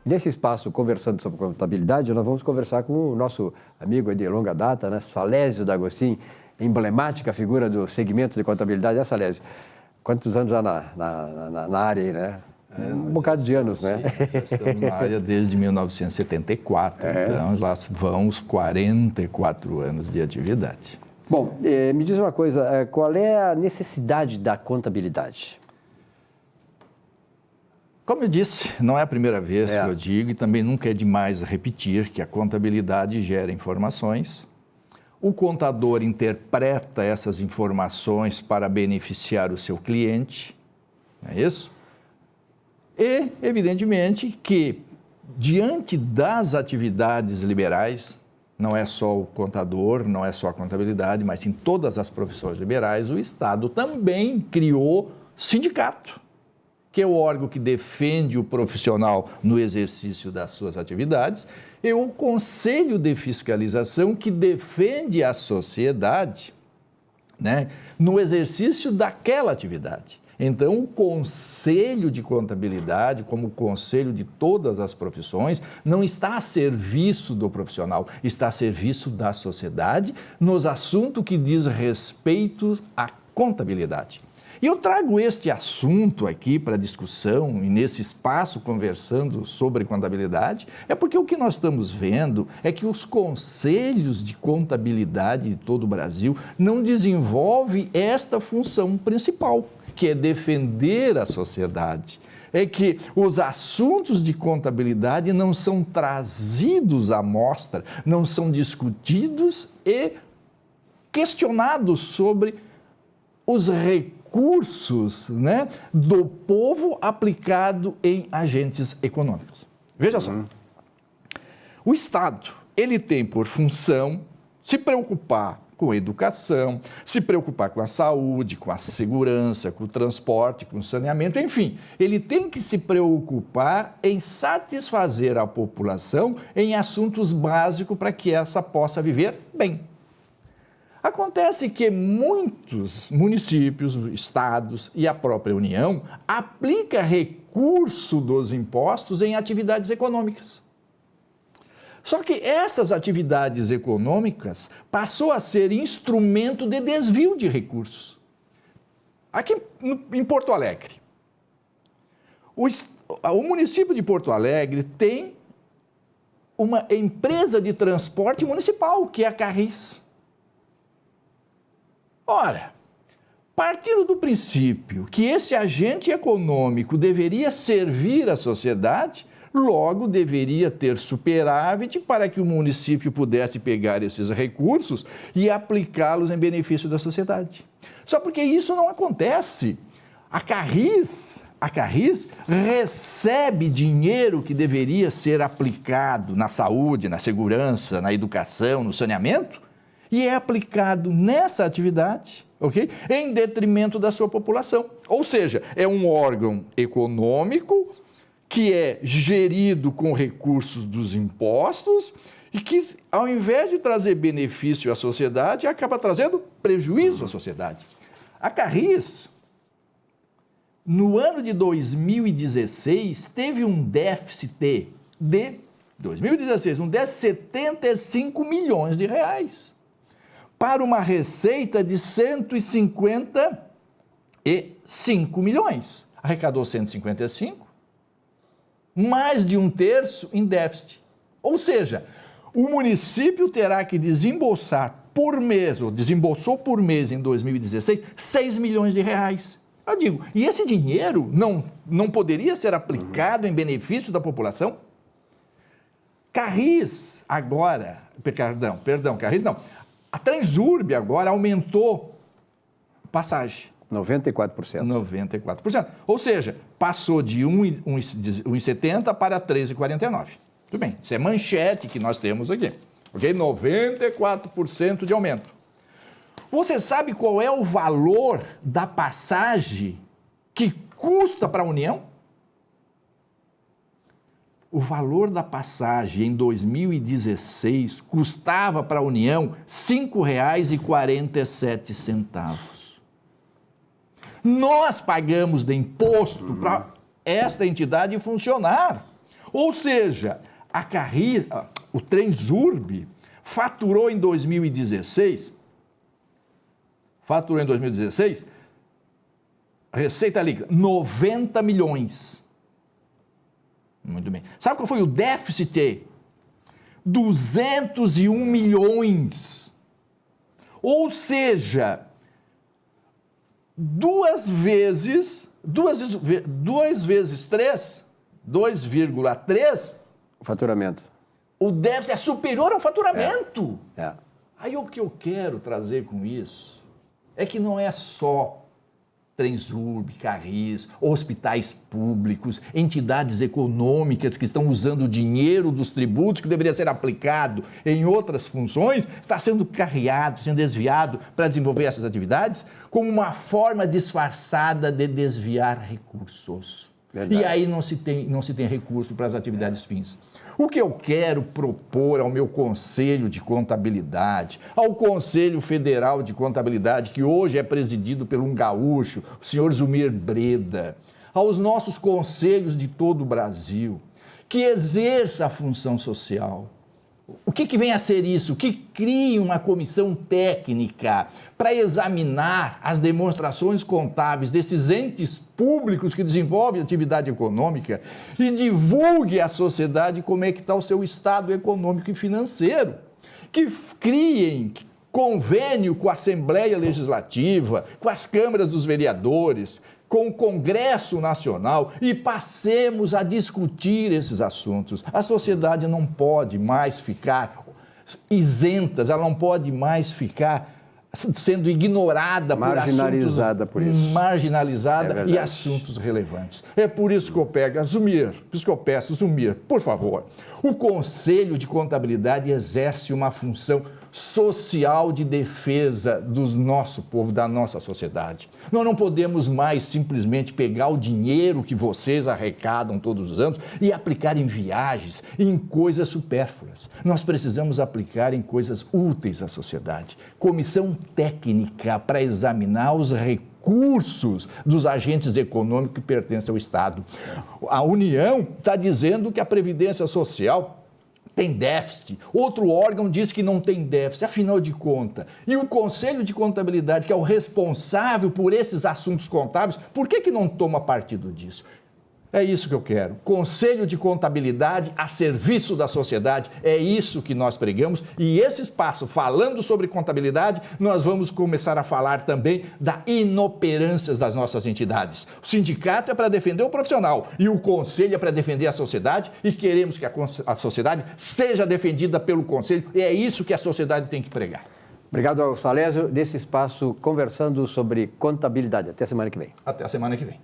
Nesse espaço, conversando sobre contabilidade, nós vamos conversar com o nosso amigo de longa data, né, Salésio D'Agostin, emblemática figura do segmento de contabilidade. Salésio, quantos anos já na área aí, né? Um bocado de anos, né? Já estamos na área desde 1974, então lá vão os 44 anos de atividade. Bom, me diz uma coisa, qual é a necessidade da contabilidade? Como eu disse, não é a primeira vez que eu digo, e também nunca é demais repetir que a contabilidade gera informações. O contador interpreta essas informações para beneficiar o seu cliente, não é isso? E, evidentemente, que diante das atividades liberais, não é só o contador, não é só a contabilidade, mas sim todas as profissões liberais, o Estado também criou sindicato, que é o órgão que defende o profissional no exercício das suas atividades, e o Conselho de Fiscalização, que defende a sociedade, né, no exercício daquela atividade. Então, o Conselho de Contabilidade, como o conselho de todas as profissões, não está a serviço do profissional, está a serviço da sociedade nos assuntos que diz respeito à contabilidade. E eu trago este assunto aqui para discussão, e nesse espaço conversando sobre contabilidade, é porque o que nós estamos vendo é que os conselhos de contabilidade de todo o Brasil não desenvolvem esta função principal, que é defender a sociedade. É que os assuntos de contabilidade não são trazidos à mostra, não são discutidos e questionados sobre os recursos, né, do povo aplicado em agentes econômicos. Veja só, o Estado, ele tem por função se preocupar com a educação, se preocupar com a saúde, com a segurança, com o transporte, com o saneamento, enfim, ele tem que se preocupar em satisfazer a população em assuntos básicos para que essa possa viver bem. Acontece que muitos municípios, estados e a própria União aplicam recurso dos impostos em atividades econômicas. Só que essas atividades econômicas passou a ser instrumento de desvio de recursos. Aqui em Porto Alegre, o município de Porto Alegre tem uma empresa de transporte municipal, que é a Carris. Ora, partindo do princípio que esse agente econômico deveria servir à sociedade, logo deveria ter superávit para que o município pudesse pegar esses recursos e aplicá-los em benefício da sociedade. Só porque isso não acontece. A Carris recebe dinheiro que deveria ser aplicado na saúde, na segurança, na educação, no saneamento, e é aplicado nessa atividade, ok? Em detrimento da sua população. Ou seja, é um órgão econômico que é gerido com recursos dos impostos e que, ao invés de trazer benefício à sociedade, acaba trazendo prejuízo à sociedade. A Carris, no ano de 2016, teve um déficit de 75 milhões de reais, para uma receita de 155 milhões. Arrecadou 155, mais de um terço em déficit. Ou seja, o município terá que desembolsar por mês, ou desembolsou por mês em 2016, 6 milhões de reais. Eu digo, e esse dinheiro não poderia ser aplicado em benefício da população? Carris agora, Carris não, a Transurb agora aumentou passagem. 94%. 94%. Ou seja, passou de 1,70 para 3,49. Tudo bem, isso é manchete que nós temos aqui. Ok? 94% de aumento. Você sabe qual é o valor da passagem que custa para a União? O valor da passagem em 2016 custava para a União R$ 5,47. Nós pagamos de imposto para esta entidade funcionar. Ou seja, o Transurb faturou em 2016, receita líquida, 90 milhões. Muito bem. Sabe qual foi o déficit? 201 milhões. Ou seja, 2 vezes 3, 2,3. O faturamento. O déficit é superior ao faturamento. É. Aí o que eu quero trazer com isso é que não é só Transurb, Carris, hospitais públicos, entidades econômicas que estão usando o dinheiro dos tributos que deveria ser aplicado em outras funções, está sendo carreado, sendo desviado para desenvolver essas atividades, como uma forma disfarçada de desviar recursos. Verdade. E aí não se tem recurso para as atividades fins. O que eu quero propor ao meu Conselho de Contabilidade, ao Conselho Federal de Contabilidade, que hoje é presidido por um gaúcho, o senhor Zumir Breda, aos nossos conselhos de todo o Brasil, que exerça a função social. O que vem a ser isso? Que crie uma comissão técnica para examinar as demonstrações contábeis desses entes públicos que desenvolvem atividade econômica e divulgue à sociedade como é que está o seu estado econômico e financeiro. Que criem convênio com a Assembleia Legislativa, com as câmaras dos vereadores, com o Congresso Nacional e passemos a discutir esses assuntos. A sociedade não pode mais ficar isenta, ela não pode mais ficar sendo ignorada marginalizada por assuntos, marginalizada e assuntos relevantes. É por isso que eu peço, Zumir, por favor, o Conselho de Contabilidade exerce uma função social de defesa do nosso povo, da nossa sociedade. Nós não podemos mais simplesmente pegar o dinheiro que vocês arrecadam todos os anos e aplicar em viagens, em coisas supérfluas. Nós precisamos aplicar em coisas úteis à sociedade. Comissão técnica para examinar os recursos dos agentes econômicos que pertencem ao Estado. A União está dizendo que a Previdência Social tem déficit, outro órgão diz que não tem déficit, afinal de contas. E o Conselho de Contabilidade, que é o responsável por esses assuntos contábeis, por que não toma partido disso? É isso que eu quero. Conselho de Contabilidade a serviço da sociedade, é isso que nós pregamos. E esse espaço, falando sobre contabilidade, nós vamos começar a falar também da inoperância das nossas entidades. O sindicato é para defender o profissional e o conselho é para defender a sociedade e queremos que a sociedade seja defendida pelo conselho e é isso que a sociedade tem que pregar. Obrigado ao Salésio, desse espaço conversando sobre contabilidade. Até a semana que vem. Até a semana que vem.